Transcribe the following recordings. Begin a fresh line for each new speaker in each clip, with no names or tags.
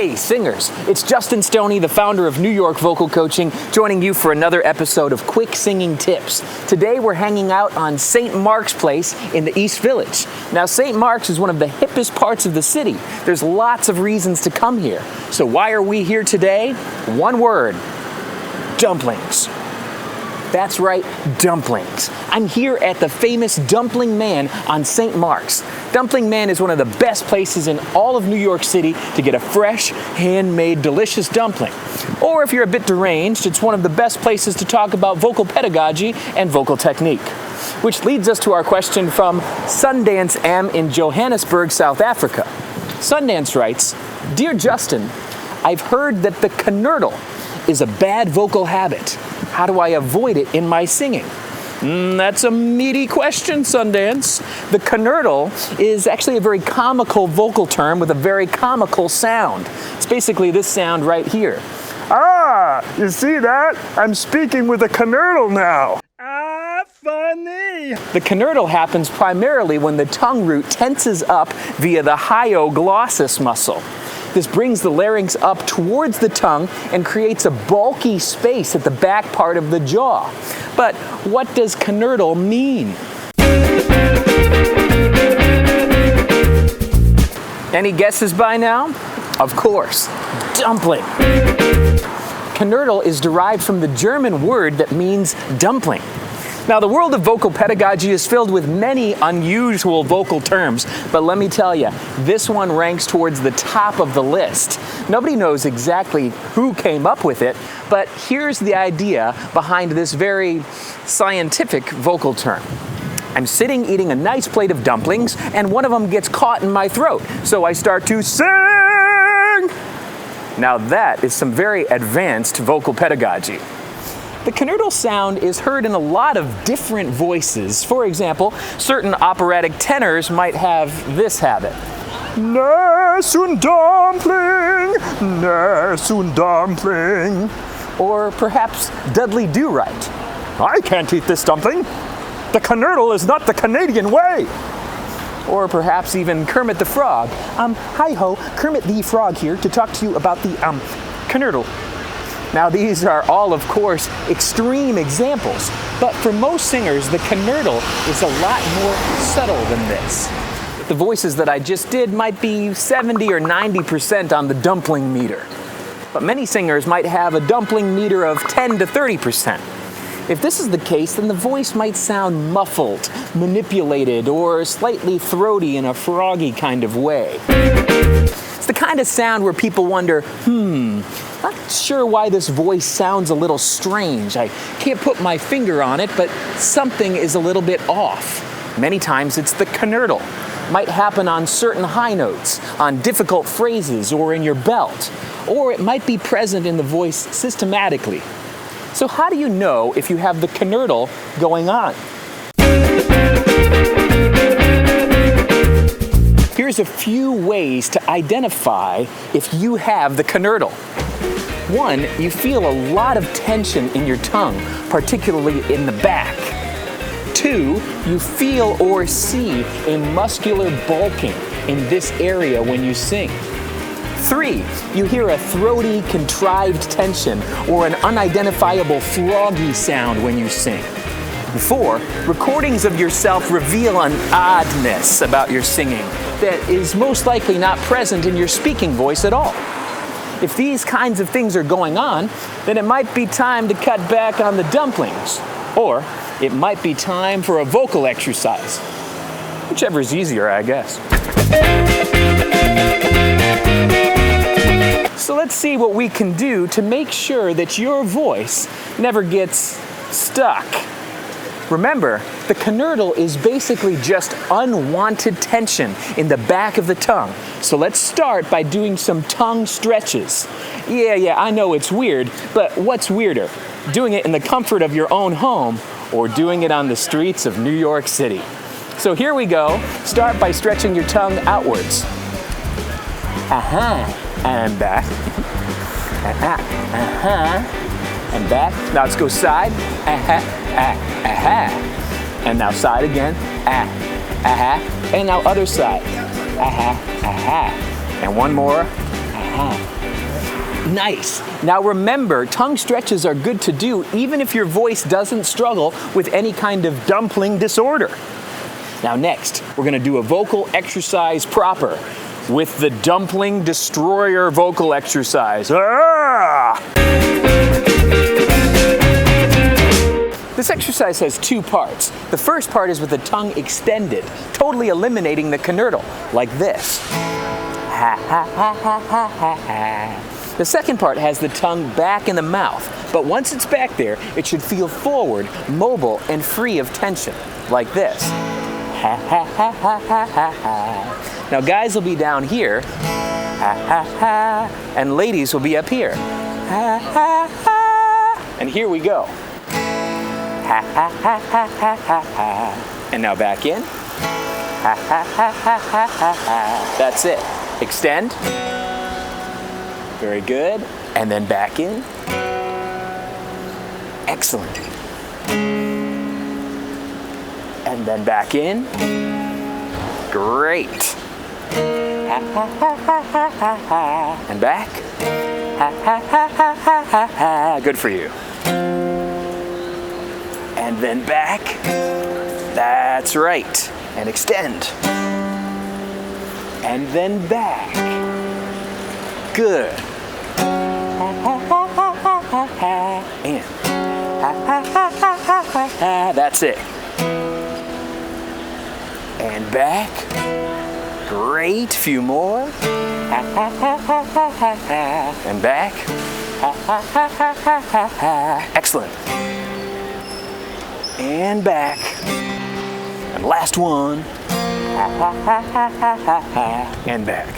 Hey singers, it's Justin Stoney, the founder of New York Vocal Coaching, joining you for another episode of Quick Singing Tips. Today we're hanging out on St. Mark's Place in the East Village. Now St. Mark's is one of the hippest parts of the city. There's lots of reasons to come here. So why are we here today? One word: dumplings. That's right, dumplings. I'm here at the famous Dumpling Man on St. Mark's. Dumpling Man is one of the best places in all of New York City to get a fresh, handmade, delicious dumpling. Or if you're a bit deranged, it's one of the best places to talk about vocal pedagogy and vocal technique. Which leads us to our question from Sundance M in Johannesburg, South Africa. Sundance writes, "Dear Justin, I've heard that the knurdle is a bad vocal habit. How do I avoid it in my singing?" That's a meaty question, Sundance. The knurdle is actually a very comical vocal term with a very comical sound. It's basically this sound right here.
Ah, you see that? I'm speaking with a knurdle now. Ah, funny.
The knurdle happens primarily when the tongue root tenses up via the hyoglossus muscle. This brings the larynx up towards the tongue and creates a bulky space at the back part of the jaw. But what does knurdle mean? Any guesses by now? Of course, dumpling. Knurdle is derived from the German word that means dumpling. Now, the world of vocal pedagogy is filled with many unusual vocal terms, but let me tell you, this one ranks towards the top of the list. Nobody knows exactly who came up with it, but here's the idea behind this very scientific vocal term. I'm sitting eating a nice plate of dumplings, and one of them gets caught in my throat, so I start to sing! Now that is some very advanced vocal pedagogy. The knurdle sound is heard in a lot of different voices. For example, certain operatic tenors might have this habit.
Nessun dumpling, nessun dumpling.
Or perhaps Dudley Do-Right.
I can't eat this dumpling. The knurdle is not the Canadian way.
Or perhaps even Kermit the Frog. Hi-ho, Kermit the Frog here to talk to you about the knurdle. Now these are all, of course, extreme examples, but for most singers, the knurdle is a lot more subtle than this. The voices that I just did might be 70 or 90% on the dumpling meter, but many singers might have a dumpling meter of 10 to 30%. If this is the case, then the voice might sound muffled, manipulated, or slightly throaty in a froggy kind of way. It's the kind of sound where people wonder, not sure why this voice sounds a little strange. I can't put my finger on it, but something is a little bit off. Many times it's the knurdle. Might happen on certain high notes, on difficult phrases, or in your belt. Or it might be present in the voice systematically. So how do you know if you have the knurdle going on? Here's a few ways to identify if you have the knurdle. One, you feel a lot of tension in your tongue, particularly in the back. Two, you feel or see a muscular bulking in this area when you sing. Three, you hear a throaty, contrived tension or an unidentifiable froggy sound when you sing. Four, recordings of yourself reveal an oddness about your singing that is most likely not present in your speaking voice at all. If these kinds of things are going on, then it might be time to cut back on the dumplings. Or it might be time for a vocal exercise. Whichever is easier, I guess. So let's see what we can do to make sure that your voice never gets stuck. Remember, the knurdle is basically just unwanted tension in the back of the tongue. So let's start by doing some tongue stretches. Yeah, I know it's weird, but what's weirder? Doing it in the comfort of your own home or doing it on the streets of New York City? So here we go. Start by stretching your tongue outwards. And back. And back. Now let's go side. And now side again. And now other side. And one more. Nice. Now remember, tongue stretches are good to do even if your voice doesn't struggle with any kind of dumpling disorder. Now next, we're gonna do a vocal exercise proper with the Dumpling Destroyer vocal exercise. Ah! This exercise has two parts. The first part is with the tongue extended, totally eliminating the knurdle, like this. Ha ha ha ha ha ha ha. The second part has the tongue back in the mouth, but once it's back there, it should feel forward, mobile, and free of tension, like this. Ha ha ha ha ha ha ha. Now guys will be down here, ha ha ha, and ladies will be up here. Ha ha ha. And here we go. Ha ha ha ha ha ha ha. And now back in. Ha ha ha ha ha ha ha. That's it. Extend. Very good. And then back in. Excellent. And then back in. Great. Ha ha ha ha ha ha ha. And back. Ha ha ha ha ha ha ha. Good for you. And then back. That's right. And extend. And then back. Good. And that's it. And back. Great. Few more. And back. Excellent. And back. And last one. And back.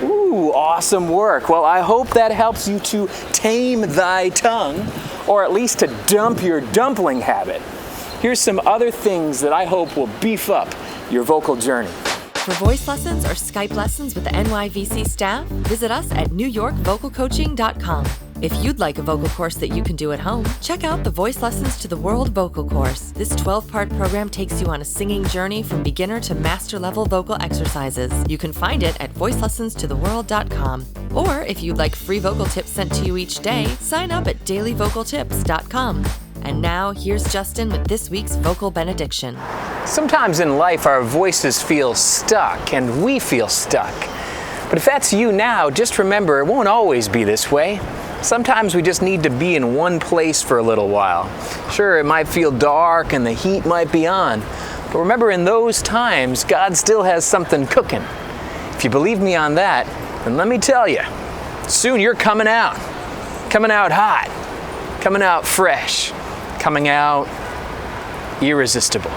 Ooh, awesome work. Well, I hope that helps you to tame thy tongue, or at least to dump your dumpling habit. Here's some other things that I hope will beef up your vocal journey.
For voice lessons or Skype lessons with the NYVC staff, visit us at NewYorkVocalCoaching.com. If you'd like a vocal course that you can do at home, check out the Voice Lessons to the World vocal course. This 12-part program takes you on a singing journey from beginner to master-level vocal exercises. You can find it at voicelessonstotheworld.com. Or if you'd like free vocal tips sent to you each day, sign up at dailyvocaltips.com. And now, here's Justin with this week's Vocal Benediction.
Sometimes in life our voices feel stuck and we feel stuck. But if that's you now, just remember it won't always be this way. Sometimes we just need to be in one place for a little while. Sure, it might feel dark and the heat might be on, but remember in those times, God still has something cooking. If you believe me on that, then let me tell you, soon you're coming out hot, coming out fresh, coming out irresistible.